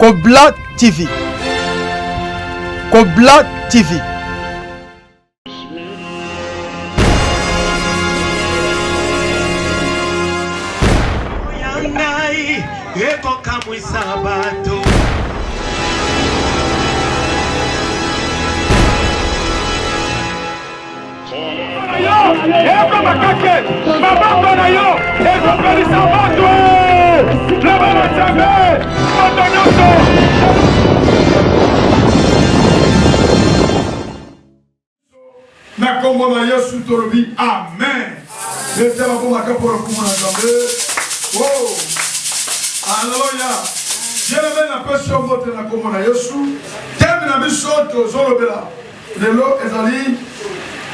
Kobla TV. Kobla TV. Na kombo na Yesu tolobi amen. Leta ba komba ka pour kuma na zambe. Wow. Hallelujah. Yele na pesho bote na kombo na Yesu. Teme na bisoto zolobela. Lelo ezali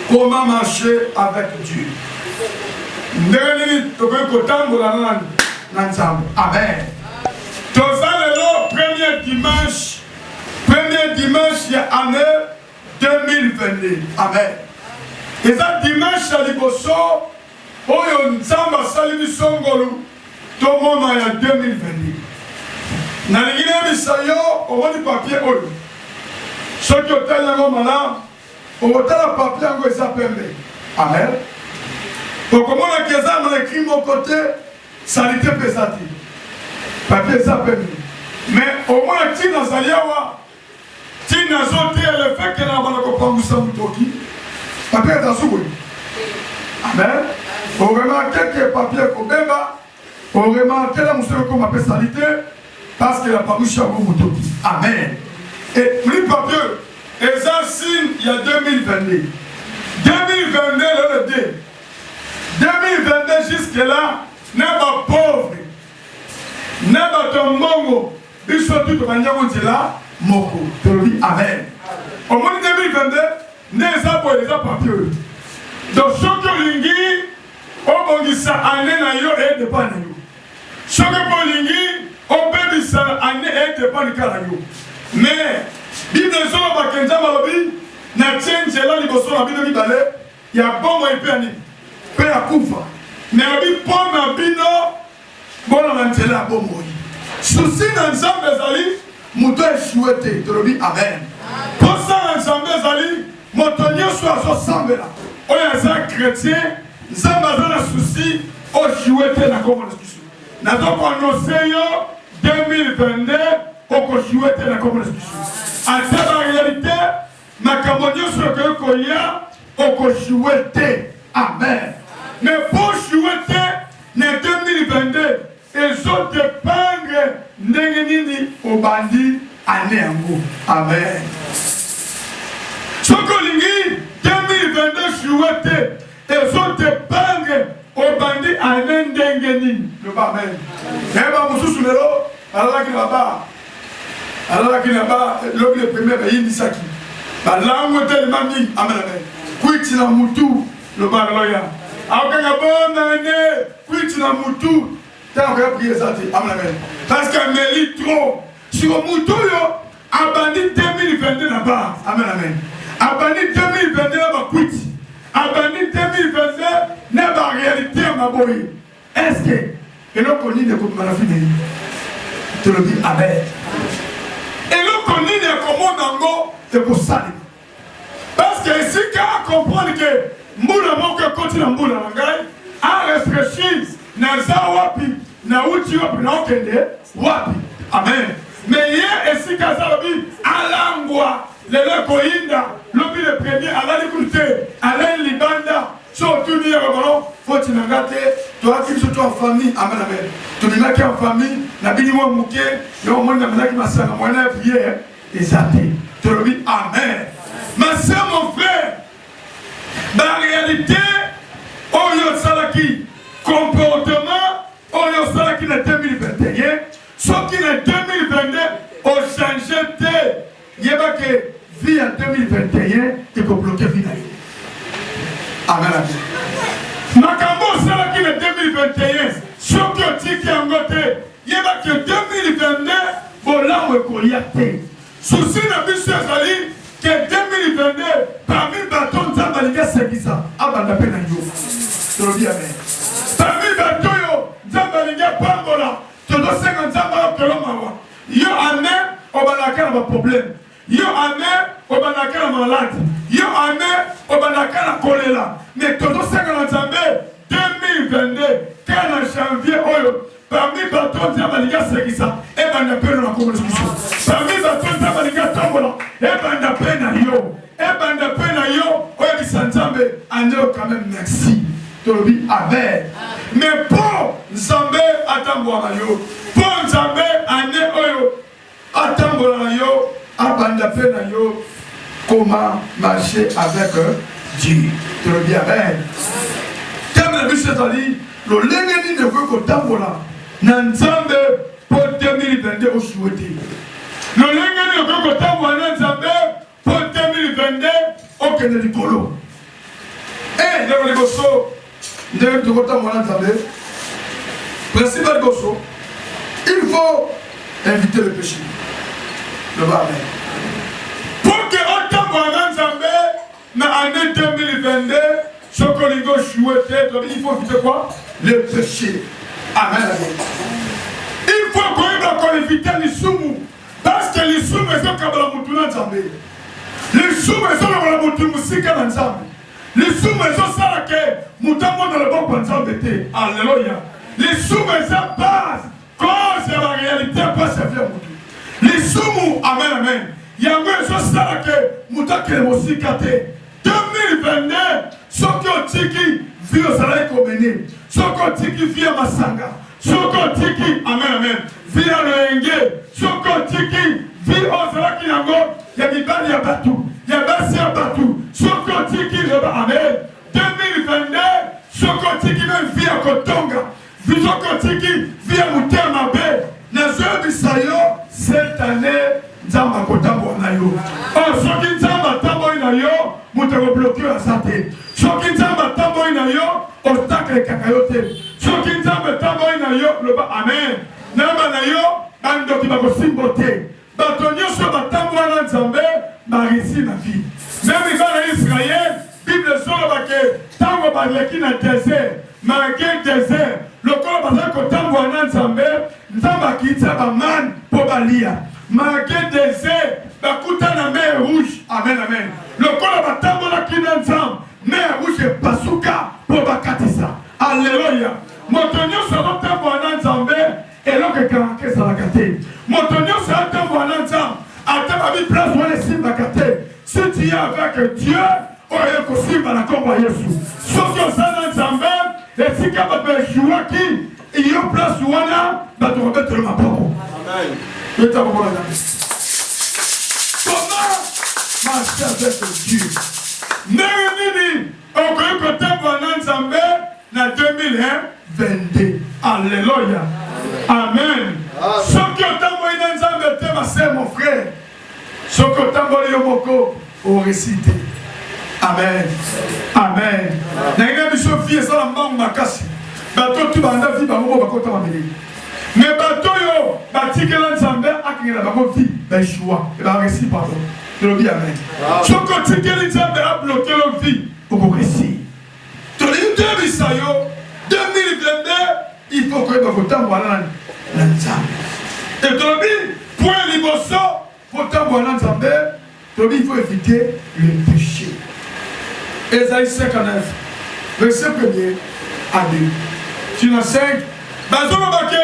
comment marcher avec Dieu. Ndeni tokoy kotambola na nzambe. Amen. Toza lelo premier dimanche ya année 2022. Amen. Et ça dimanche à liboso, oyo nzamba sali bisongolo, tout moment ya 2022. Na lingine misayo, on papier oyo. Soki otali yango malamu, otala papier yango eza pembe. Amen. Okomona keza na écrit mon côté, salité pesati. Papier eza pembe. Mais au moins tina zaliawa, tina zote le fait que na bana ko pangusa mutoki. Papier est à souhait. Amen. On remarque que papier est au bemba. On remarque que la moussole comme appelle salité parce qu'il a pas mouché à vous. Amen. Et plus papier, et ça signe il y a 2022. 2022 le dé. 2022 jusque-là, n'est pas pauvre. N'est pas ton mongo. Il soit tout au manière où tu là, moko. Tu le dis amen. Au moins 2022, n'est pas pour les papiers. Donc, ce que l'ingui, on dit ça année na yo et dépend na yo. Ce que pour l'ingui, on peut dire ça année et dépend de la yo. Mais, Bible de Zola Bakenza Malobi, na tienne là liboso la Bible balé, il y a bon et peu ani, peu à koufa. Mais la Bible pour na bino, bon la mantela bon moi. Souci dans Nzambe zali, muto échoué te lobi amen. Pour ça Nzambe zali, motonio soit ensemble là. On est un chrétien, Nzambe a un souci, au joué te na comme discussion. Na donc annoncé yo 2022, au joué te na comme discussion. En réalité, ma camonio sur que koya, au joué te. Amen. Mais pour jouer te, na 2022, ils ont dépendre n'engenini au bandit année en vous. Amen. Sokolingi 2022 joué ils ont dépendre au bandit année n'engenini. Le amen. Et bah monsieur Soulelo, alors qu'il là-bas, l'homme le premier pays d'Isaki. La langue tellement mis, amen amen. Kuiti na mutu, le barloya. Alors qu'il y a bonne année, kuiti na mutu. Parce qu'elle mérite trop. Sur Moutou, abandonné 2022 là-bas. Amen, amen. Abandonné 2022 là-bas, quitte. Abandonné 2022 là-bas, réalité à ma boy. Est-ce que, et l'on connaît des coups de malafine? Tu le dis, amen. Et l'on connaît des commandes de pour salir. Parce que ici, quand on comprend que Moula Moka continue à Moula Langai, à réfléchir, Naza wapi, na uchi wapi, na okende wapi. Amen. Mais hier, et si Kazabi, alangwa, le koinda, l'obi le premier, ala l'écouté, ala libanda, surtout dire, faut tu n'engagez, toi qui surtout en famille, amen, amen. Tu n'as qu'en famille, n'a pas dit moi mouké, le monde n'a qui m'a servi, moi n'a prié, et ça t'est. Tu le dis, amen. Ma soeur, mon frère, dans la réalité, oh yo salaki, comportement, on est au salaire qui est 2021, ce qui est 2022, on change de il y a que vie en 2021 et qu'on bloque vie. Amen. Makambo salaire qui est 2021, ce qui est en côté, il y a que 2022, bon là on est colliaté. Souci de M. Zali, que 2022, parmi les bâtons de Zambalika, c'est qui ça? Abandapé Nanyo. Je le dis amen. Parmi les bâtons, Zambalika, Pambola, tu dois 50 ans, yo amen. obandaka na problème. Yo amen obandaka na malade. Yo amen obandaka na choléra. Mais todo sanga na Nzambe 2022 quand janvier oyo parmi bato Nzambe sekisa e banda pena na kombo discussion. Parmi bato Nzambe tombola e banda pena yo. E banda pena yo oyo Nzambe ande quand même merci. Tolobi amen. Mais pour Nzambe atambola yo. Pour Nzambe ande oyo atambola yo abanda pena yo. Comment marcher avec Dieu. Tolobi amen. Le c'est-à-dire, le lengeni ne veut que tambola. Nanzambe pour 2022 au souhaité. Le lengeni ne veut que tambola Nanzambe pour 2022 au Kennedy Kolo. Eh, le gosso, ne veut que tambola Nanzambe. Principal gosso, il faut éviter le péché. Le bas. Pour que on tambola Nanzambe dans l'année 2022. Ce que les gars chouettent, il faut éviter quoi? Le péché. Amen. Il faut qu'on évite les soumous. Parce que les soumous sont comme la moutouna Nzambe. Les soumous sont comme la moutouna Nzambe. Les soumous sont ça que moutamo dans le bon Nzambe. Alléluia. Les soumous sont base. Cause de la réalité, pas servir à moutou. Les soumous, amen, amen. Il y a un peu ça que moutake le moussikate. 2022, ce que tiki vit au salaire communé, ce que tiki vit à Masanga, ce que tiki, amen, amen, vit à Loenge, ce que tiki vit au salaire qui il y a des balles, il y a Batou, il y a Bassi à Batou, ce que tiki, amen, 2022, ce que tiki même vit à Kotonga, ce que tiki vit à Moutemabe, Nazo Bisayo, cette année, Nzamba Kotambo na yo. Oh, soki Nzamba tambo na yo, mutego bloqué la santé. Soki Nzamba tambo na yo, obstacle kakayote. Soki Nzamba tambo na yo, le ba amen. Namba na yo, bando ki bako simbote. Batonyo so batambo na Nzambe, marisi na vie. Même dans Israël, Bible solo bake tango baleki na désert, marqué désert. Le corps bazako tambo na Nzambe, Nzamba kitsa ba man po balia. Marqué désert, bakuta na mer rouge. Amen, amen. Le col va tambola qui n'ensemble. Mer rouge et basuka pour bakatisa. Alléluia. Motonio sera tambo ensemble et l'on que karanke sa la gâté. Motonio sera tambo ensemble. Attends ma vie place où les signes bakate. Si tu es avec Dieu, on est possible à la combat Jésus. Sauf que ça ensemble et si capable de jouer qui il y a place où on a, bah tu remettes le mapoko. Amen. Comment marcher avec Dieu? Néhémie, on connaît que tu Nzambe dans 2022. Alléluia. Amen. Ce qui est en Nzambe, ma sœur, mon frère. Ce qui est en Yomoko, au récité. Amen. Amen. N'a pas Sophie et ça, la maman makasi. Bateau, tu vas en vie, bah, on va compter ma mêlée. Mais bateau yo, batikela Nzambe akingela bango vie, ben choix, et ba récit pardon. Tu le dis amen. Ce que tikela Nzambe a bloqué leur vie, pour qu'on récit. Tu le dis bisayo 2022, il faut que vous tambola na Nzambe. Et tu le dis point liboso, pour tambola na Nzambe, tu le dis il faut éviter le péché. Ésaïe 59, verset 1er à 2. Sur la 5, bazo babake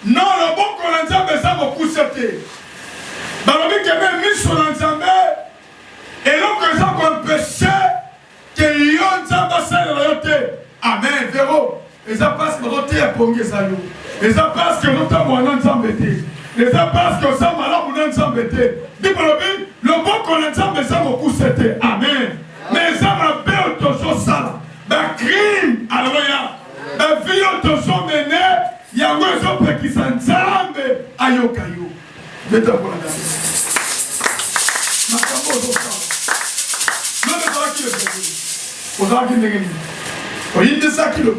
non, le bon qu'on Nzambe ça beaucoup c'était. Dans le but que même mis sur Nzambe et l'homme que ça qu'on péché que yon Nzambe ça le yote. Amen. Véro. Et ça passe par l'autre à pongue ça yo. Et ça passe que l'autre à Nzambe té. Et ça passe que ça malade pour Nzambe té. Dit pour le bon qu'on Nzambe ça beaucoup c'était. Amen. Mais ça m'a fait autre chose ça. Bah crime. Alléluia. Bah vie autre chose mené. Il y a un peu qui s'en Nzambe ayoka yo. Beta pour la dame. Makambo zoka. Non mais ça qui le fait. Oza qui n'est pas. Oyinde ça qui le.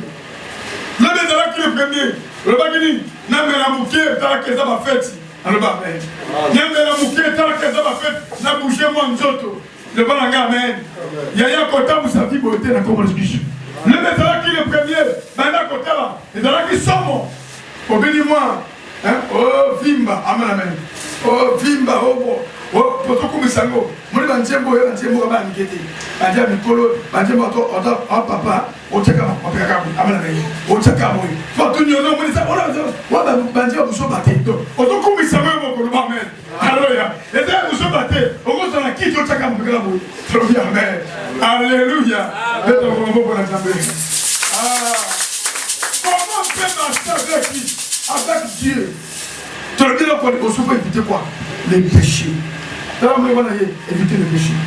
Le mais qui le premier. Le bagini. N'amène la mouké dans la keza ma fête. Le bas amen. N'amène la mouké dans la keza ma fête. N'a bougé moi nzoto. Le bas langa amen. Yaya kota vous vie beauté na comme discussion. Le mais qui le premier. Bana kota là. Et dans la qui sommes. Obéis-moi. Hein? Oh, Vimba. Amen, amen. Oh, Vimba, oh, Potokumisango, Moliban Jembo, and Jembo Abangeti, and Jemmy Kolo, and Jembo, Papa, Ochaka, Ochaka, Fortunio, what about Banjo Sobato, Potokumisango, Kuluman, Hallelujah, and then Sobate, almost on a key to Chakam, Hallelujah, comment faire marcher avec Dieu? Tu le dis là, on peut éviter quoi? Les péchés. Tu vas éviter les péchés.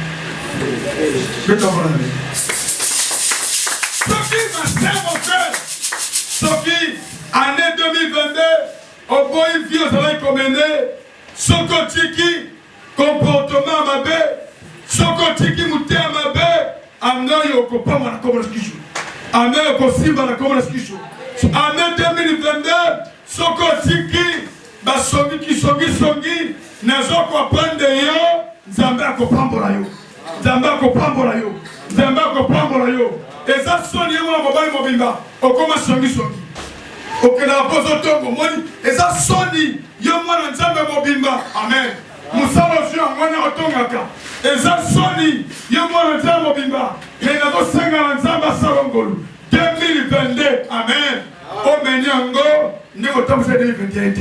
Sophie, ma sœur, mon frère. Sophie, année 2022, au bout une vie, on s'en commené. Sokotiki, comportement ma belle. Sokotiki, mouté à ma belle. Amna yoko, pas mon accord de skichou. Amna yoko, simba, l'accord de skichou. Année 2022, Sokotiki. Basongi kisongi nazo ko prendre yo Nzambe akopambola yo Nzambe akopambola yo eza soni mwa mobali mobimba okoma songi okena pozo tongo moni eza soni yo mwana Nzambe mobimba amen musalo zio mwana otongaka eza soni yo mwana Nzambe mobimba ena ko senga Nzambe salongolu 2022 amen o menyango nous sommes en 2021.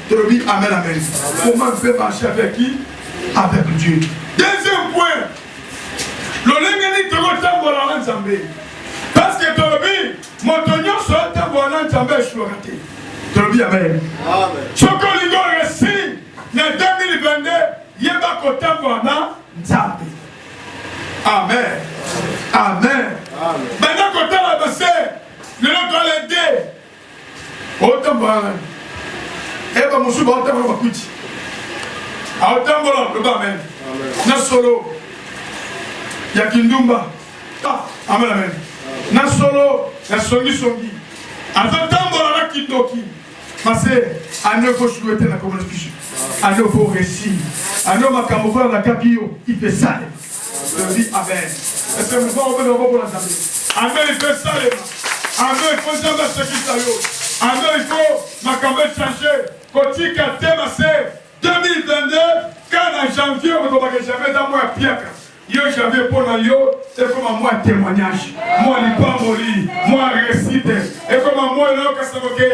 Tu le dis amen, amen. Comment faire marcher avec qui? Avec Dieu. Deuxième point. Le lengeni te retambola en Zambé. Parce que tu le dis, mon tonnion soit tambola en Zambé, je suis raté. Tu le dis amen. Amen. Ce qu'on lui donne ici, en 2022, il y a un côté en Zambé. Amen. Amen. Maintenant, quand tu as passé, le nom doit l'aider. Otambola. Eba musuba otambola bakuti. Otambola le amen. Na solo. Ya kindumba. Amen amen. Na solo ya songi. Atambola na kindoki. Parce ane ko souhaiter la communication. Ane ko récit. Ane makambo kwa la kapio il fait ça. Je dis amen. Et c'est mon bon pour la table. Amen il fait ça. Amen il faut jamais ce qui s'aille. Alors il faut ma caméra changer. Côté Katemase 2022, quand en janvier, on ne va jamais dans moi Pierre. Yo j'avais pour yo, c'est comme moi témoignage. Moi il pas mourir, moi récite. Et comme moi là que ça me et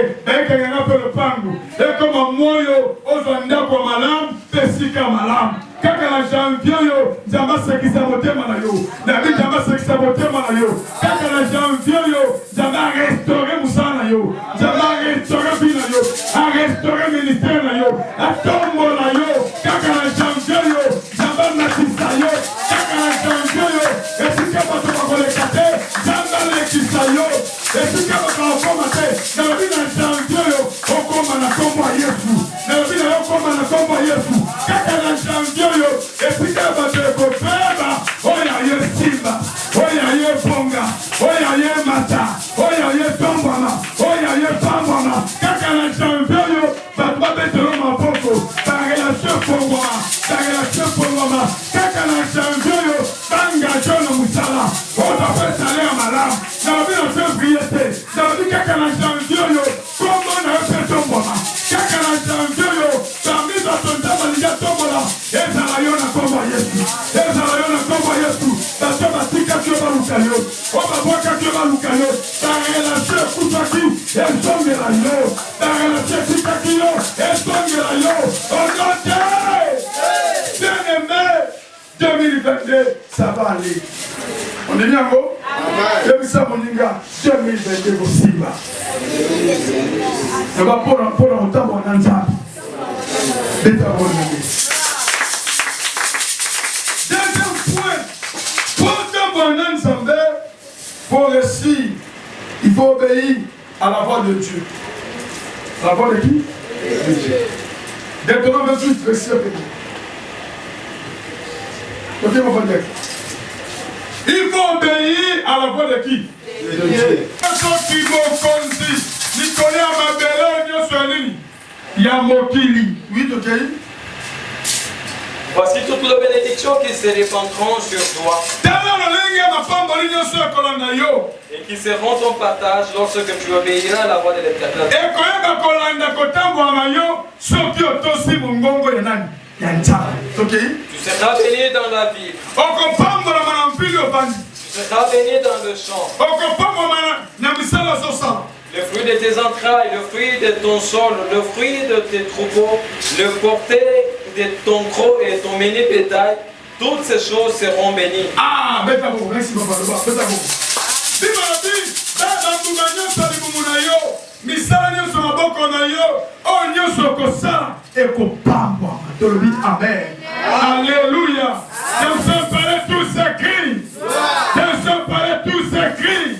quand il y a un peu le pango. Et comme moi yo, ozanda pour malam, pesika malam. Quand en janvier yo, j'ama ce qui sabote malayo. David j'ama ce qui sabote malayo. Quand en janvier yo, j'ama restaurer musana yo. J'ama restaurer bina yo, à restaurer ministère na yo. À tombo na yo. Quand en janvier yo, j'ama natisa yo. Ça va aller. On est bien gros? Amen. Ça, mon gars, 2022 aussi. On va pour le temps, on a un temps. Deuxième point. Pour un ensemble, pour réussir, il faut obéir à la voix de Dieu. La voix de qui? Deutéronome 28, verset 1. Ok, mon frère. Il faut obéir à la voix de qui? De Dieu. Qui m'ont Nicolas Mabela, il y a Mokili. Oui, ok. Voici toutes les bénédictions qui se répandront sur toi et qui seront ton partage lorsque tu obéiras à la voix de l'Éternel. Tu seras béni dans la ville. Tu seras béni dans le champ. Le fruit de tes entrailles, le fruit de ton sol, le fruit de tes troupeaux, le porté de ton gros et ton mini bétail, toutes ces choses seront bénies. Ah, merci papa. Amen. Alléluia. Tous ces cris. Tous ces cris.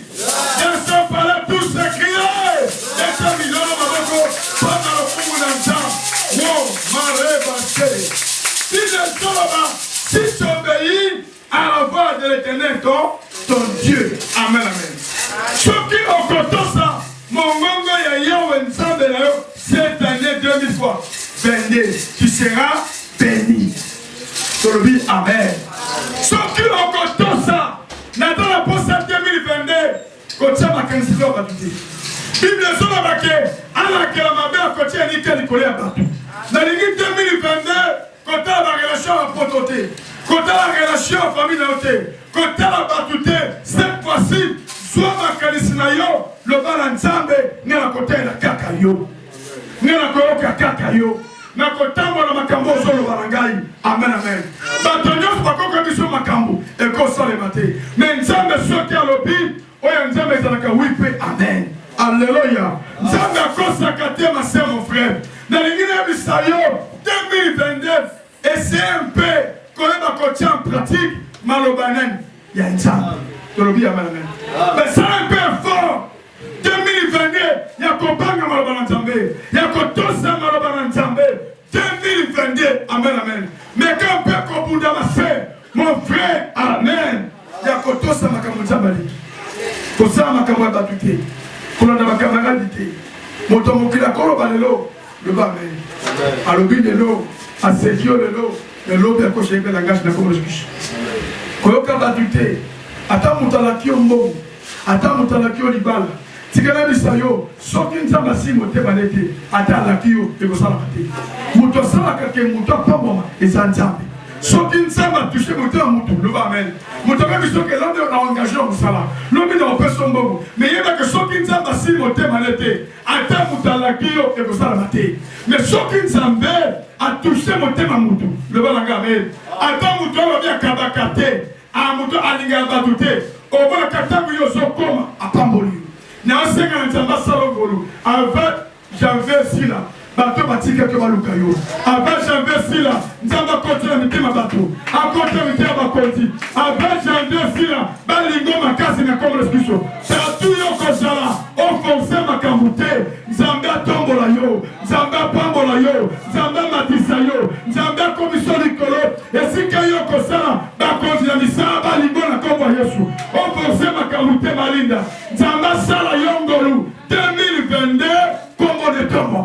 Si tu obéis à la voix de l'Éternel, ton Dieu. Amen, amen. Ce qui ont compté ça, mon gongo Yahweh Nzambe na yo, cette année 2000 fois, béni, tu seras béni. Tolobi, amen. Ce qui ont compté ça, dans la poste 2022, quand tu as ma candidature à battre. Bible sur la baquette, à laquelle ma mère a continué à nickel Nicolas à battre. Dans l'année 2022, quand tu as la relation à prototé, quand tu as la relation à famille naoté, quand tu as la battute, cette fois-ci, soit ma candidature, le balanzambe, n'est la côté de la kakayo. N'est la côté de la kakayo. Na kotambo na makambo solo barangai. Amen, amen. Batonyos bakoko biso makambo. Eko sale mate. Mais nzambe soki alobi, oya nzambe ezalaka wipe. Amen. Alléluia. Nzambe akosaka te ma sœur, mon frère. Na lingine ya bisayo 2029. Essayez un peu koyeba kotia en pratique malobanen ya nzambe. Tolobi amen, amen. Mais ça un peu fort. 2022, il y a Kobanga Malobana Nzambe, il y a Kotosa Malobana Nzambe. 2022, amen, amen. Mais quand on peut Kobuda mon frère, amen. Il y a Kotosa Makamou Nzambe. Kosa Makamou Batute, Kolanda Makamara Dite, Motomokila Kolo Balelo, le bas, amen. Alobi de l'eau, à Sekio de l'eau, l'eau bien coché, la gâche de la Komoskush. Koyoka Batute, Ata Moutalaki Ombo, Ata Moutalaki Olibala. Tikana bisayo, soki nzamba si mote balete, ata lakiyo, eko sala mate. Muto sala kake muto pamboma, eza nzambe. Soki nzamba touche mote na mutu, le amen. Muto me biso ke l'homme na engagé au sala. L'homme na opé son bobo. Mais yeba que soki nzamba si mote balete, ata muta lakiyo, eko sala mate. Mais soki nzambe a touché mote na mutu, le amen. Ata muto lo bien kabakate, a muto alinga batute, o bona katabu yo sokoma, a pamboli. Avant janvier si là, bateau bâti quelques baloukayo. Avant janvier si là, nous avons continué à mettre ma bateau. À continuer à mettre ma conti. Avant janvier si là, balingo ma casse na comme l'exclusion. Partout yo kosala, on fonce ma kamute. Zamba tombola yo, Zamba pambola yo, Zamba matisa yo, Zamba commission likolo. Et si kayo kosala, ba continuer à misa balingo na comme Yesu. On fonce ma kamute malinda. Zamba sala yongolu 2022 comme on est tombé.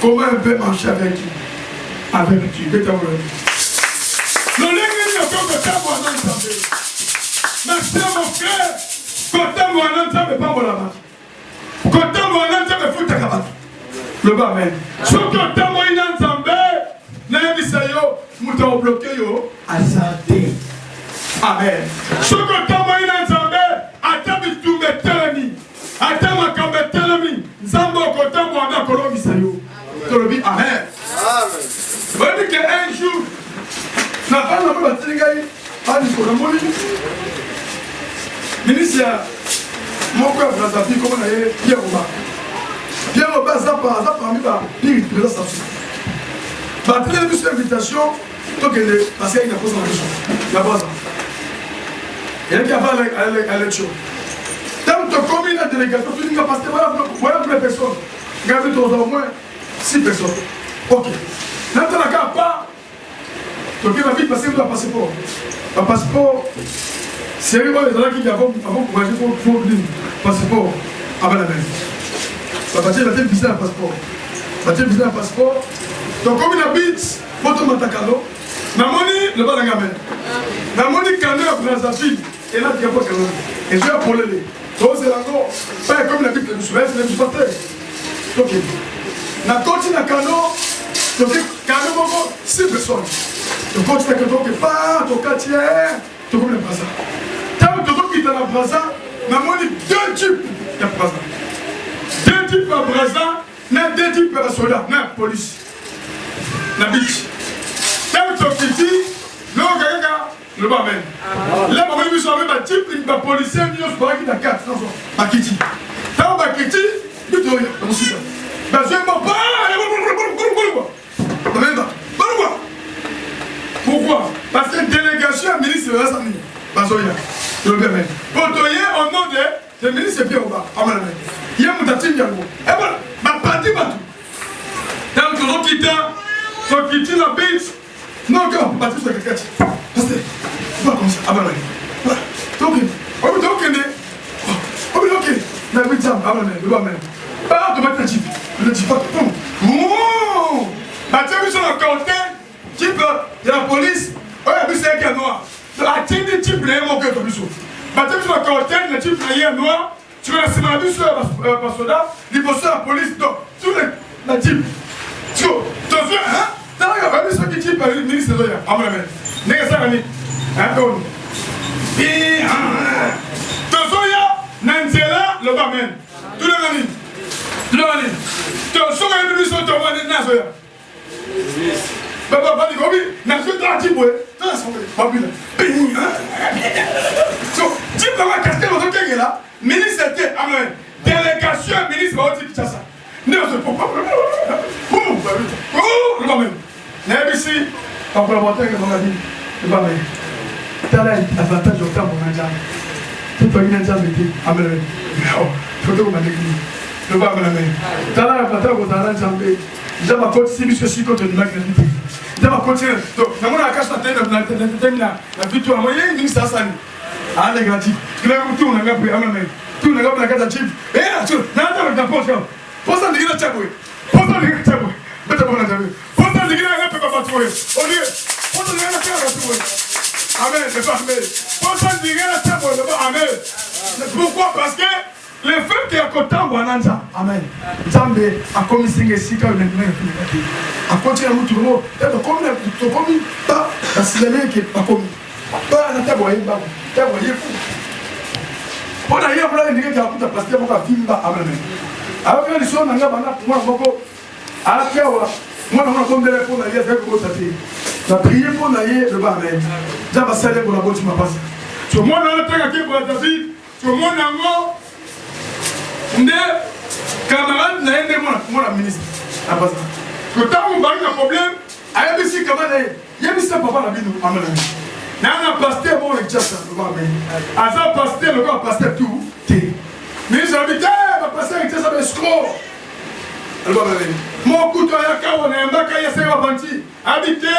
Comment elle peut marcher avec Dieu? Avec Dieu. Le lingui ne peut pas voir dans le temps. Merci mon frère. Quand on voit dans le temps, pas la bas. Quand on voit dans le temps, faut t'acabar. Le bas même. Si on voit dans le temps, n'aimisayo, mouton bloqué yo, azadé. Amen. Si on voit dans le temps, atabi tout me telemi. Atama kambe telemi. Zambo kotambo anda kolomi sayo. Tolobi amen. Amen. On dit qu'un jour, n'a pas la même bataille, pas du tout. Ministre, mon frère Brazapi, comment on a eu Pierre Oba. Pierre Oba, ça parmi les présents. Bataille de cette invitation, donc parce qu'il y a une cause en question. Il y a pas ça. Il y a qui a pas à l'élection. Tant que commune la délégation, tu dis que parce que voilà pour les personnes. Regardez au moins 6 personnes. Ok. Dans le cas, pas. Donc il va vite passer le passeport. Le passeport, c'est vraiment les gens qui avant pour agir pour venir. Passeport, avant la main. La partie va être visiter le passeport. batie visa ya passeport tokomi na bit botomata kano namoni loba na ngamen namoni kano ya Brazzaville elati ya po kano ezo ya polele tozelango pa ekomi na bit lemusubesi lemusupate toke na koti na kano toke kano moko 6 personnes tokoti na kano toke pa tokati tokomi na Brazza ntango tozokita na Brazza namoni 2 types ya Brazza 2 types ya Brazza na 2 types ya soda na police na beach ntango tokiti lokakaka loba amen la bamoni biso abe batype bapolisier nyonso bakaki na 4 bakiti ntango bakiti bitoya bamusika bazwemba pourquoi? Parce que délégation à ministre de la Santé bazoya lobe amen potoye au nom de ministre Pierre Oba amen ye mutati nyango e voilà bapati batu ntango tozokiti na beach non ka bapati so kakati parce que pas comme ça amen voilà tokende na beach amen lobe amen pas de mettre type le type pas bon bati biso na côté type de la police oya biso eke noir atindi type na ye moko eto biso bati biso na côté na type na ye noir tu vas nsima na biso ya basoda liboso ya police donc tous na type tio tozwi talaka babi soki type ministre ezoya amen ndenge esaka nini toni tozoya na nzela loba amen tulonga nini tosoka yebi biso tomoni nazoya baba bali gobi nazo tati boye tasonga babila so type na kaste bazo kengela ministre te amen délégation ministre baoti Kinshasa ndezo loba amen nayebisi bacollaborateur bangadi loba amen tala avantage otambo na nzambe totoyina nzambe te amen totokomandekini loba amen tala avantage kozala na nzambe nza bakotisi biso esiko tondimaki na bite nza bakotisi namona akasi na vitu amo ye ministre asani alegela ti tunanga pre amen tunanga pre na kati ya chip naatala posa posa ndingina chaboye beta bona nzambe posa ndingina nga pepa batu boye olie posa ndingina nga pepa batu boye amen lepa amen posa ndingina chaboye lepa amen pourquoi? Parce que le fait qu'il y a kotambo ananja amen nzambe akomisinga esika oyo nandima yafuneka te akoti ya mutu lomo tokomi ba basileleke bakomi ba na tabo ayeba tabo yefu mpona ye molai ndenge kakuta paster moko avimba amen aoka liso na nga bana mwana moko akewa mwana mwana kombele mpona ye azali kobota te baprie mpona ye loba amen nzambe asali mpona botima pasi so mwana wana ntango akebola David so mwana yango nde camarade na ye nde mwana ministre abasa kotango mobali na problème ayebisi camarade na ye yebisa papa na bino amen nana paster moko na Kinshasa loba amen aza paster lokola paster tout te ministre abi te bapaster ya Kinshasa baescro loba amen mokutu ayaka wana yambaka ye aseka bavanti abi te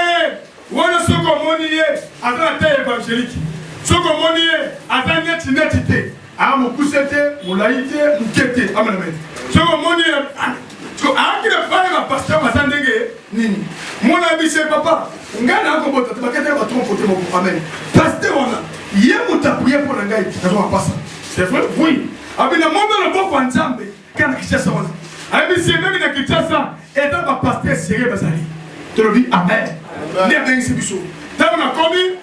wana soki omoni ye aza na te évangélique soki omoni ye aza neti te mokuse te molai te moke te amen soki omoni ayaki na pale bapaster baza ndenge nini mona yebise papa ngai nakobota te bakete batrompo te moko amen paster wana ye moto aprie mpo na ngai nazoka pasa c'est vrai oui abina mondo na boko ya nzambe kaka na Kinshasa wana ayebisi meme na Kinshasa eta bapaster serie bazali tolobi amen nde abengisi biso ntango nakomi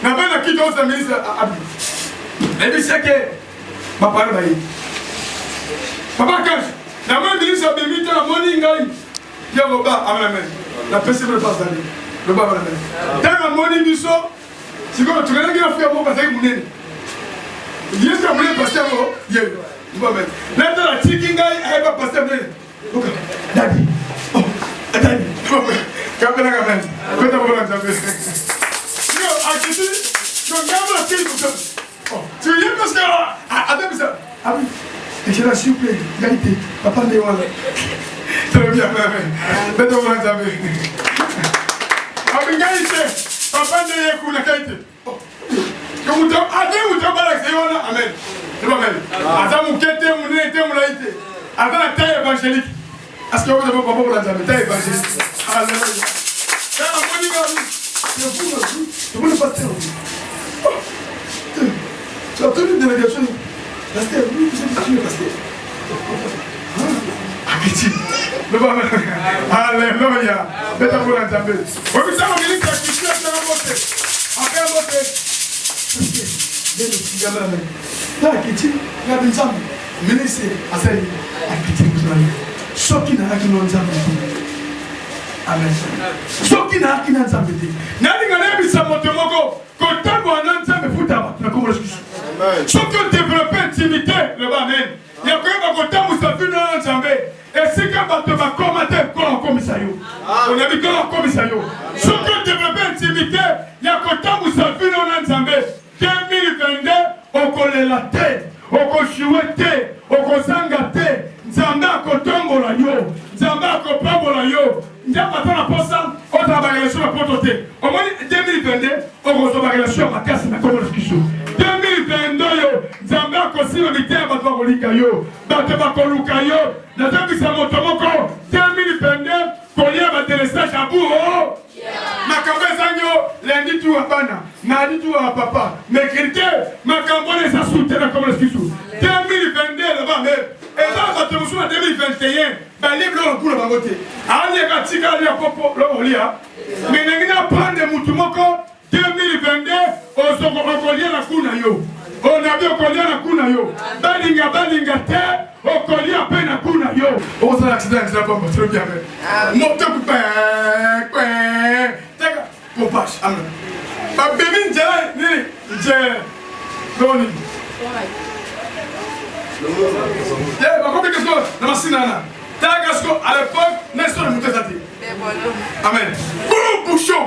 nabe na kiti oza ministre abi ayebisi eke bapale baye papa kaje namoni ministre abimi te namoni ngai ye loba amen napesi bile bazali loba amen ntango namoni biso sikoyo tokenaki na fuya moko azali monene yesu amoni paster moko ye loba amen natala tiki ngai ayeba paster monene dadi dadi kapelaka amen kota bokola nzambe yo akiti tongamba tiki kusa tu y es parce que avec ça abi et je la s'il vous plaît égalité papa ne wala très bien beto wala nzambe abi égalité papa ne yeku na kaite comme tu as dit bala c'est wala amen c'est pas mal aza mukete munene te mulaite aza na taille évangélique Est-ce que vous avez un papa pour la jambe? T'as évangéliste. Alléluia. T'as un bon niveau. C'est vous le pasteur. Tu as tenu une délégation. Pasteur, oui, vous êtes le pasteur. Alléluia. Bête pour la jambe. Oui, mais ça, on dit que tu suis à la montée. Après la montée. Bête de Sigama. Là, Kitty, il y a une jambe. Ministre, à celle à Kitty. Soki na haki non zambe. Amen. Soki na haki non zambe. Nani ngana bisa motomoko kotambo nan zambe futa na komo l'excuse. Soki on développer intimité le amen. Ya ko ba kotambo sa fino nan zambe. Et si ka ba te ba commenter ko komisayo. On a vu ko komisayo. Soki on développer intimité ya kotambo sa fino nan zambe. 2022 okolela te, okoshiwe te, okozanga te. Nzambe akotombola yo, Nzambe akopambola yo. Nzambe atana posa, otra bagelation na potote. Omoni 2022, okozo bagelation makasi na komo l'excuse. 2022 yo, Nzambe akosima bitema bato bakolika yo, bato bakoluka yo. Nazambisa moto moko 2022 kolia ba telestage aburo. Makambo ezanyo lundi tu abana, mardi tu a papa, mercredi makambo les assoute na komo l'excuse. 2022 là-bas même. Et là, ça te moussoue en 2021, bah livre là pour le bagoté. Allez, katika allez à popo là on lit hein. Mais n'engina prendre des moutumoko 2022 au soko okolia na kuna yo. On a bien okolia na kuna yo. Balinga te okolia pe na kuna yo. On s'en accident ça pas très bien. Moto pe. Tega popache amen. Ba bébé njala ni njala. Doni. À l'époque, Nestor Moutezati. Amen. Bouchon,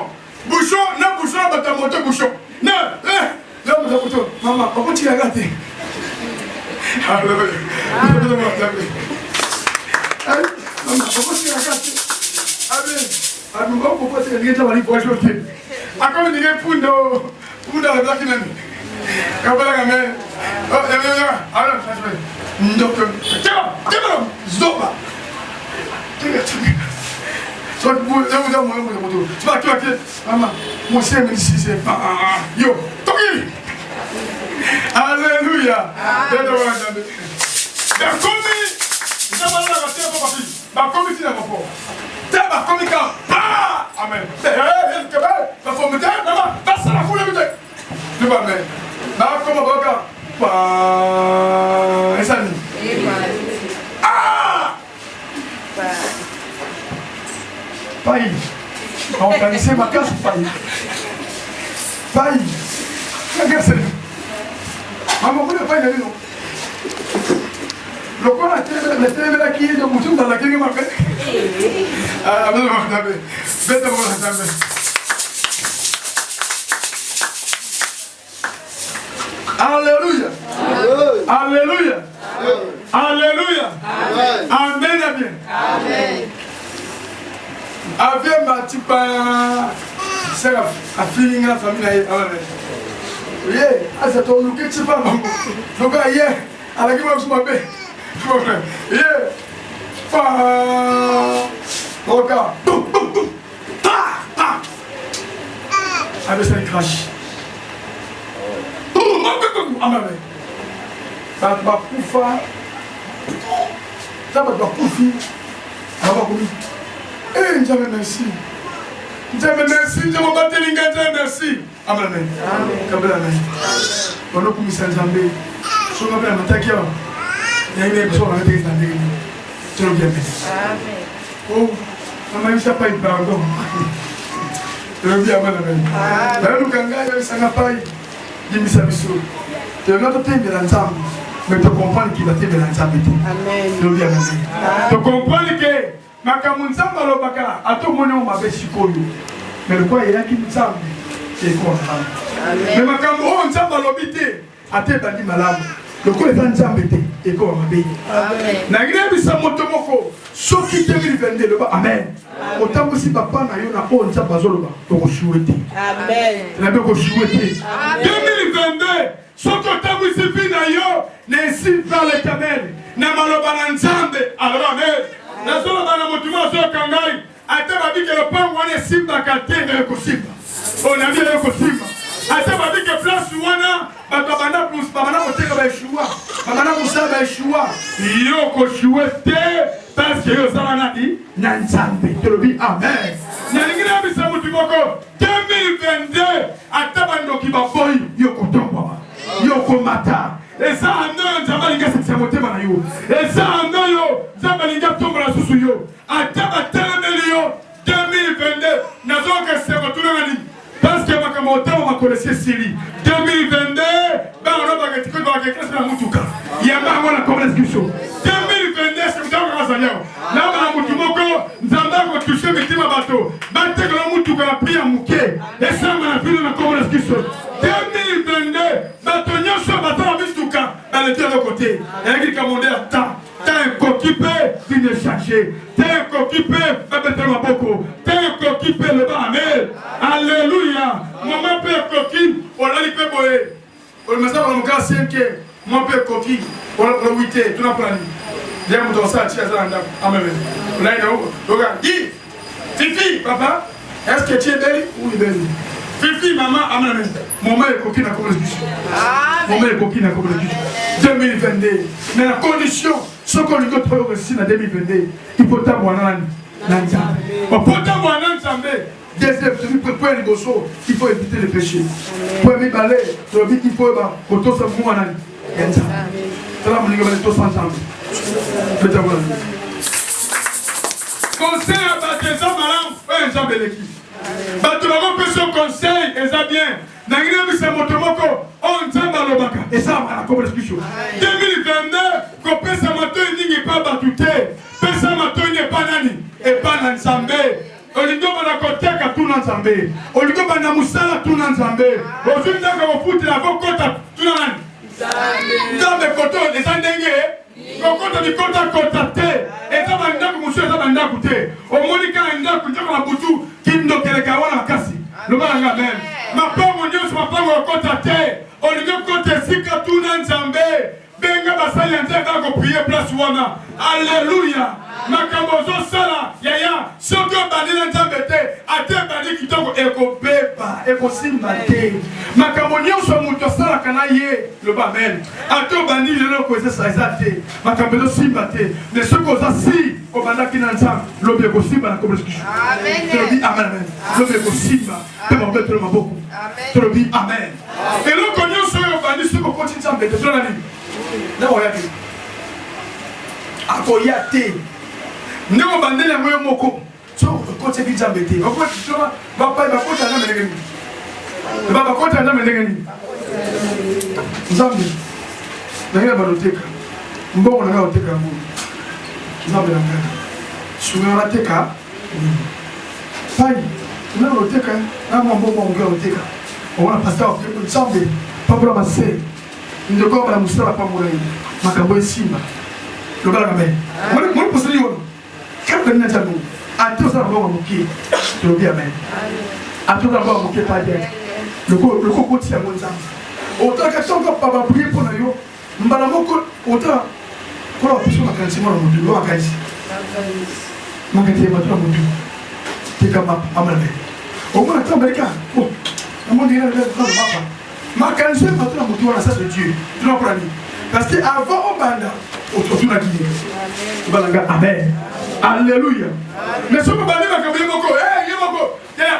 non, bouchon, mais t'as monté bouchon. Non, là, bouchon. Maman, pourquoi tu l'as gâté? Maman, pourquoi tu l'as gâté? Amen. Pourquoi tu l'as gâté? Comme il y a pour dans le black man. Kabala gamin. Oh, alors, Zoba. Tu vas claquer. Maman, mon chien ici, c'est pas. Yo, Toki. Alléluia. Amen. Pai, organiser ma casse, pai, regarde, maman, vous n'avez pas une non. Le corps a été là qui est de mouton dans laquelle il m'a fait. Ah, vous avez bête de vous. Alléluia. Alléluia. Alléluia. Amen. Amen. Avec ma petite c'est la fille de la famille. Oui, c'est ton look qui pas. Donc, hier, à la gueule, je m'appelle. Regarde. Avec ça, il crache. Amen. Bakufa. Ça va bakufi. Eh, Dieu merci. Dieu merci. Dieu m'a battu Dieu merci. Amen. Amen. Amen. Voilà comme ça Zambé. Je me rappelle m'attaquer. Il y a une chose à mettre dans les. Tu le bien. Amen. Oh, maman, ça pas une pardon. Tu le bien amen. Là nous ganga ça n'a pas. Dimisa biso. Tu n'as pas été dans l'ensemble, mais tu comprends qu'il a été dans l'ensemble. Amen. Tu le bien amen. Tu comprends que Makamunzamba lobaka atomone o mabesi koyo. Mais le quoi il y a qui nzamba c'est quoi? Mais makambo o nzamba lobité ate bandi malamu. Le quoi est nzamba té et quoi mabe. Amen. Na ngine bisa motomoko soki 2022 le ba amen. Otango si papa na yo na o nzamba zoloba to ko souhaiter. Amen. Na be ko souhaiter. 2022 soki otango si bina yo na si par l'Éternel na maloba na nzambe alors amen. nazola bana motuma azoyoka ngai ate babike lopango wana esimbaka te ekosimba onabi ekosimba ate babike place wana bato babanda koteka baeshua babanda kosala baeshua yo koshue te parce yo ozala nani na nzambe tolobi amen nalingi nayebisa motu moko 2022 ate bandoki baboyi yo kotombwama yo komata eza ando nzambe alingi asekisa motema na yo eza ando yo nzambe alingi atombola susu yo ate batelemeli yo 2022 nazoka seko tunanga nini parce que makambo otama makolesi esili 2022 bango baketiko bakekesi na mutuka yamba yango na komela description 2022 sekutaka kazali yao nabana mutu moko nzambe akotushe mitima bato batekela mutuka na pri ya moke esanga na bino na komela description 2022 bato nyonso batala mituka baleki eloko te eyaki likambo ya temps ekoki mpe vine charge te ekoki mpe babetela maboko te ekoki mpe loba amen alleluya mama mpe ekoki olali mpe boye olemesa kola mokaa 5 mwa mpe ekoki ola 8 tunapolani ndia moto osala ti aza na ndako ameme olai na oka di fifi papa est-ce que tu es belle ou ibeli fifi mama ameme mama ekoki na komela discussion mama ekoki na komela discussion 2022 mais la condition ce qu'on lui doit réussir en 2022 il faut t'avoir dans Nzambe pour t'avoir dans Nzambe deuxième pour les gossos il faut éviter le péché pour aimer balai il faut auto se mouvoir dans Nzambe cela mon niveau tout ensemble peut avoir conseil à baptiser malam Nzambe l'équipe bato bako pesa conseil eza bien nangina bisa moto moko on Nzambe alobaka eza mala comme l'explication 2022 ko pesa moto ningi pa batute pesa moto ni pa nani e pa na Nzambe olingo bana koteka tu na Nzambe olingo bana musala tu na Nzambe ozinda ko futi la kokota tu na nani Nzambe koto eza ndenge kokota ni kota te eza banda ko musu eza banda kute omonika nda kunjaka na butu kindo keleka wana makasi lobanga amen mapango nyonso mapango kota te olingo kota sika tu na Nzambe benga basali nzemba ko prier place wana alleluya makambo zosala yaya soko bandina Nzambe te ate bandi kitoko ekobeba ekosimba te makambo nyonso muto sala kana ye loba amen ate bandi lelo ko eza te makambo zosimba te mais soko za si obanda kina Nzambe lobe ekosimba na komela discussion amen tobi amen lobe ekosimba pe mabetelo maboko tobi amen eloko nyonso yo bandi soko koti Nzambe te tona nini na oya te akoya te ndeko bandeli yango yo moko so okoteki Nzambe te bakota Nzambe ndenge nini bakota Nzambe ndenge nini Nzambe nangina baloteka mbongo nanga oteka yango Nzambe nanga sunga nateka pai nanga oteka nanga mbongo nanga oteka ona pastor Nzambe pabula mase ndeko bana musala pamura yi makambo esimba lobala kambe mo poseli wono quand on a déjà nous à tous à voir mon qui tu bien amen à tous à voir mon qui pas bien le coco tient mon sang autant que ton papa prier pour nous mbala moko autant pour la personne qui est mort mon Dieu wa kaisi makati ma toi mon Dieu t'es comme amen au moins attends belka oh mon Dieu là papa ma cancer ma toi mon Dieu ça c'est Dieu tu n'as pas dit parce que avant au banda autour na qui balanga amen alléluia mais ce que bandi makambo yemoko yemoko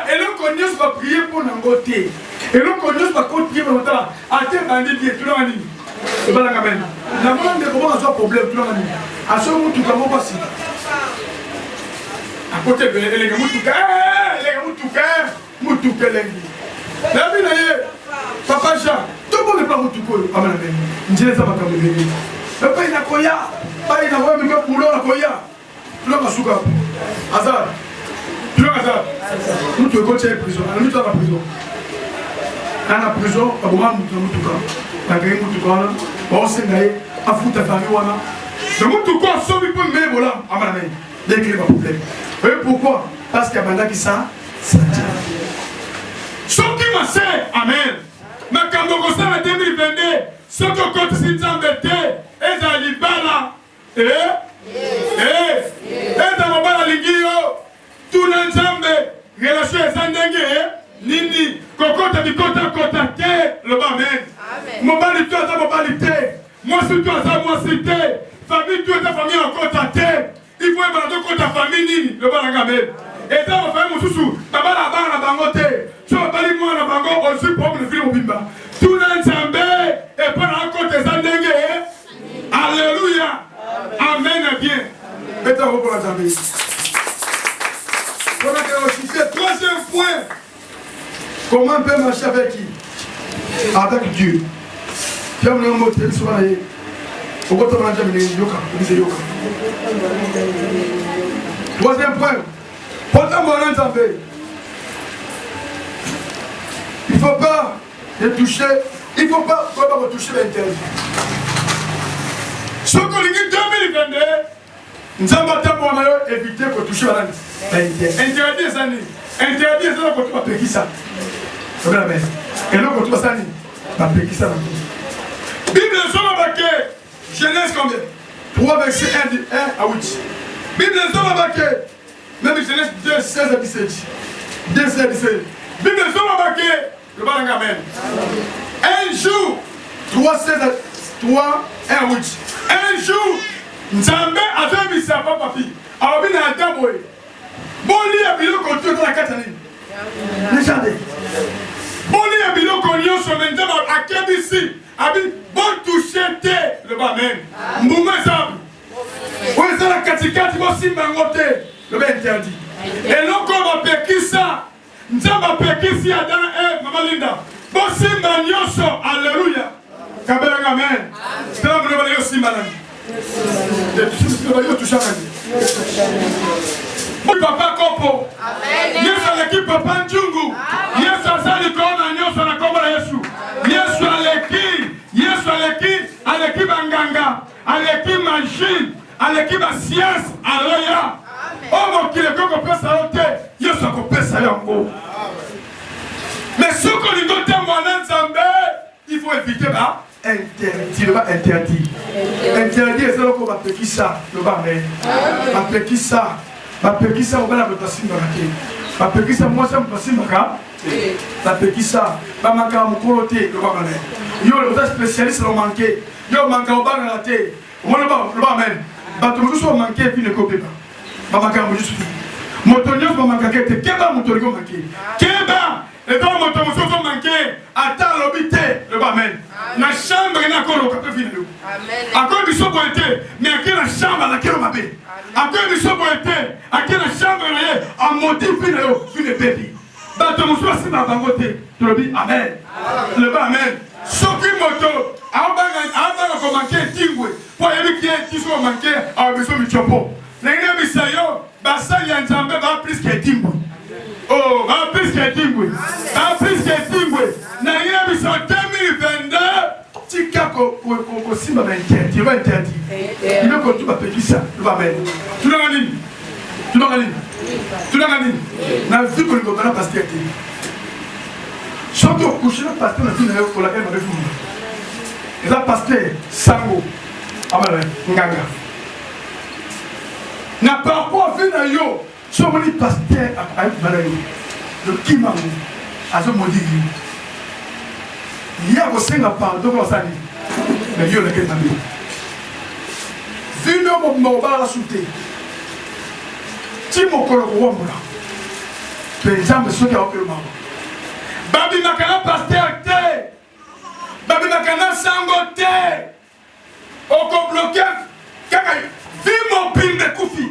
eloko nyonso ba prier pour nango te eloko nyonso ba ko prier pour tala ate bandi die tu na nini balanga amen na monde ko ba so problème tu na nini aso mutu ka mo pasi à côté de elenga mutuka lengi la bi na ye papa Jean tout le monde pas mutuko amen amen njele za makambo bene papa ina koya pai na wewe mko pulo na koya tulanga suka azar tulanga mutu ko che prison na mutu na prison kana prison aboma mutu ka na gari mutu ka na o sengaye afuta famille wana de mutu ko sobi pour me bola amana mais dès qu'il y a un problème et pourquoi parce qu'il y a banda qui ça ce qui m'a fait amen makambo ko ça en 2022 ce que quand si Nzambe te ezali bala eza mobala lingi yo tuna nzambe relation eza ndenge nini kokota bikota te loba amen mobali to aza mobali te mwasi to aza mwasi te famille to eza famille okota te il faut ebala tokota famille nini loba nanga amen eza bafamille mosusu babala bana na bango te so babali mwana na bango ozwi problème fili mobimba tuna nzambe epona akota eza ndenge alléluia amen bien beta kokola nzambe. Troisième point, comment on peut marcher avec qui? Avec Dieu. Troisième point, il ne faut pas les toucher, il ne faut pas toucher l'interdit. Ce qu'on dit 2022, nous avons évité de toucher interdit ça ni interdit ça ko to peki ça obela ben et là ko to ça ni ba peki ça Bible soma baké Genèse combien 3 verset 1 à 8 Bible soma baké même Genèse 2 16 à 17 2 16 à 17 Bible soma baké le balanga même un jour 3 16 à 3 1 à 8 un jour Nzambe azobisa papa papi aobi na daboy boli ya biloko to la katani regardez boli ya biloko nyonso menza akebisi abi bon toucher te le ba même mbuma zabu ouais ça la katikati bo simba ngote le ba interdit et loko ba pekisa nzamba pekisi adana mama Linda bo simba nyonso alléluia kabela amen c'est là vous le simba là papa kopo Yesu aleki papa njungu Yesu asali kona nyoso na kombo la Yesu Yesu aleki banganga aleki machine aleki ba science aloya omo kile koko pesa yote Yesu akopesa yango mais ce qu'on dit dans mon Nzambe il faut éviter ba interdit, interdit. Interdit, c'est là qu'on va péquer ça, le bas, mais. Va péquer ça, on va la passer dans la tête. Va péquer ça, moi, ça me passe dans la tête. Va péquer ça, va manquer à mon coloté, le bas, mais. Yo, le spécialiste, l'ont manqué. Yo, manqué au bas dans la tête. Moi, le bas, mais. Va te toujours manquer, puis ne copie pas. Va manquer à mon juste. Motonio, va manquer à qui? Keba, motonio, manqué. Keba! Et donc, mon tomo sont manqués à ta lobité, le bamen. La chambre est encore au capé vidéo. Encore du sobo été, mais à quelle chambre à laquelle on m'a bé. Encore du sobo été, à quelle chambre est en motif vidéo, une bébé. Dans ton moussou, c'est ma bangoté. Tu le dis, amen. Le bamen. Soki moto, à un bain qu'on manquait, tingwe. Pour y qui est, qui sont manqués, à un besoin de chopo. Les gens qui sont basa yanzambe va plus que tingwe. Oh, va plus que tingwe. Va plus que tingwe. Na yé biso 2022. Tika ko simba ba interdit, va interdit. Il veut que tu vas payer ça, tu vas mettre. Tu l'as gagné. Tu l'as gagné. Tu l'as gagné. Na vu que le gars pasteur té. Surtout coucher le pasteur na vie na yo pour la même avec vous. Et là pasteur sango. Amala nganga. Na par rapport à na yo. Si on dit pasteur à le Kimangu, à ce maudit, il y a aussi un pardon dans sa vie. Mais Dieu l'a fait. Vu le moment où on va sauter, Timo Koloko, les gens sont qui ont fait le mal. Babi Makana pasteur, Babi Makana sangote, au bloqué, vu mon pin de Koufi.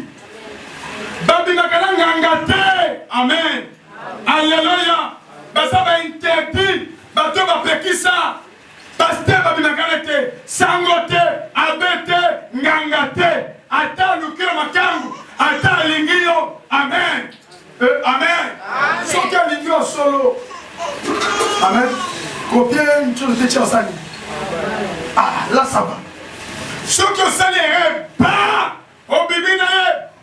Babi makala ngangate, amen. Alléluia. Basa ba interdit, bato ba pekisa. Pasteur babi makala te, sangote, abete, ngangate. Ata lukira makangu, ata lingio, amen. Amen. Soka lingio solo. Amen. Copier une chose de Tchasani. Ah, là ça va. Soka sali est pas au bibi na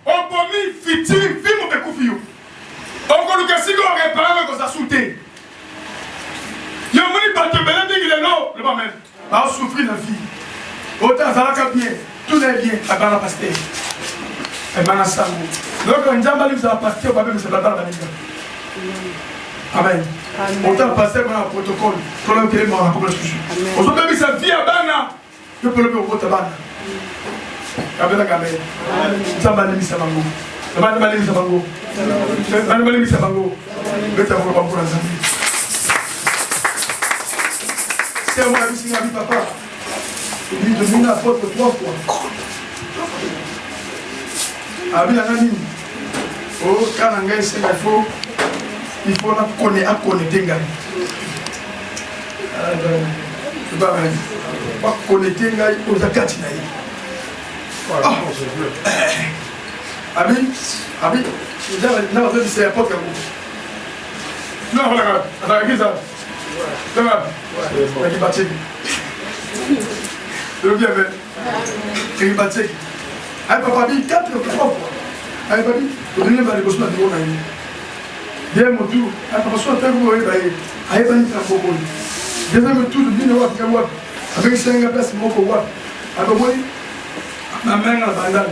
Obomi fiti film de Koufiou. Okoluka sigo réparer ko sa souté. Yo moni bato belé dingile no, le ba même. Ba souffrir la vie. Autant ça la bien, tout est bien à la pasteur. et manasango. Donc njamba lui ça pasteur ba même c'est baba baninga. Amen. Autant pasteur dans le protocole, pour le téléphone à la chouchou. On se met sa vie à bana. Je peux le faire au bana. Amen amen. Njamba lui ça bango. Njamba lui ça bango. Njamba lui ça bango. Beta pour pas pour la zambi. C'est moi qui suis papa. Il dit de la porte 3 fois. Abi la nani. Oh, quand on gagne, il faut la connaître à connaître ngai. Pas connaître ngai aux akati naï. Abi, là on veut c'est pas que vous. Non, voilà, attends, qui ça? Ça va? Ouais. Qui battait? Le bien fait. Qui battait? Ah papa dit 4 ou 3 fois. Ah papa dit, tu ne vas pas le bosser de mon ami. Bien mon tour. Ah papa soit très beau et baillé. Ah il va ni faire beaucoup. Deuxième tour de bien voir que voir. Avec 5 places mon pour voir. Ah papa oui. Ma main à bandal.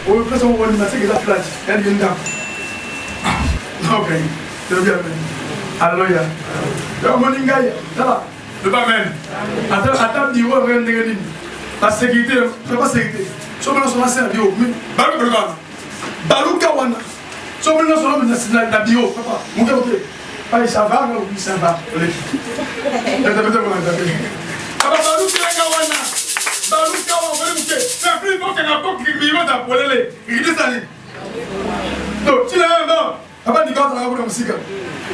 Oh place on voit une masse qui est la plage. Elle vient là. OK. Le bien fait. Alléluia. Le moningaï. Ça va. Le pas même. Attends dit ouais rien de la sécurité, c'est pas sécurité. So mena so na se bio, balu brigade. Balu kawana. So mena so na bio, papa. Muke oke. Pai ça va ou ça va. Papa balu kawana. Balu kawana vele muke. C'est plus bon que na pok qui va da polele. Il dit ça. Donc, tu l'as non. Papa dit quand on a pour musique.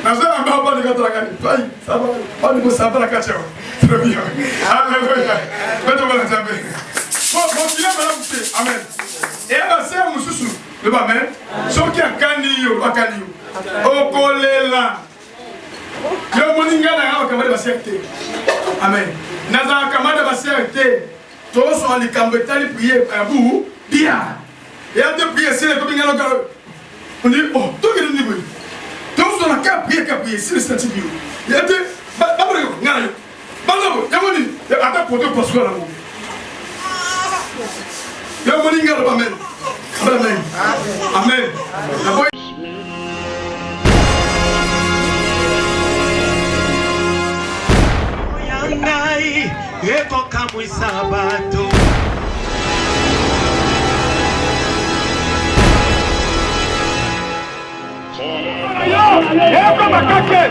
Na so na papa dit quand on a gagné. Pai, ça va. Pas de ça va la cacher. Très bien. Alléluia. Mettons la jambe. Bon, tu l'as madame. Amen. Et elle va faire Moussou. Le bas même. Ceux qui a canio, pas canio. Au kolela. Yo moninga na kamade basiate. Amen. Naza kamade basiate. Tous sont les cambetali prier à bout. Bien. Et à te prier c'est le coming à l'occasion. On dit oh, tout est niveau. Tous sont la prier c'est le statut bio. Il y a des babalo ngalo. Babalo, yamoni. Ata poto pasco la mo. Yo moninga le amen. Amen. Amen. Yangai eko kamwe sabato. Eko makake.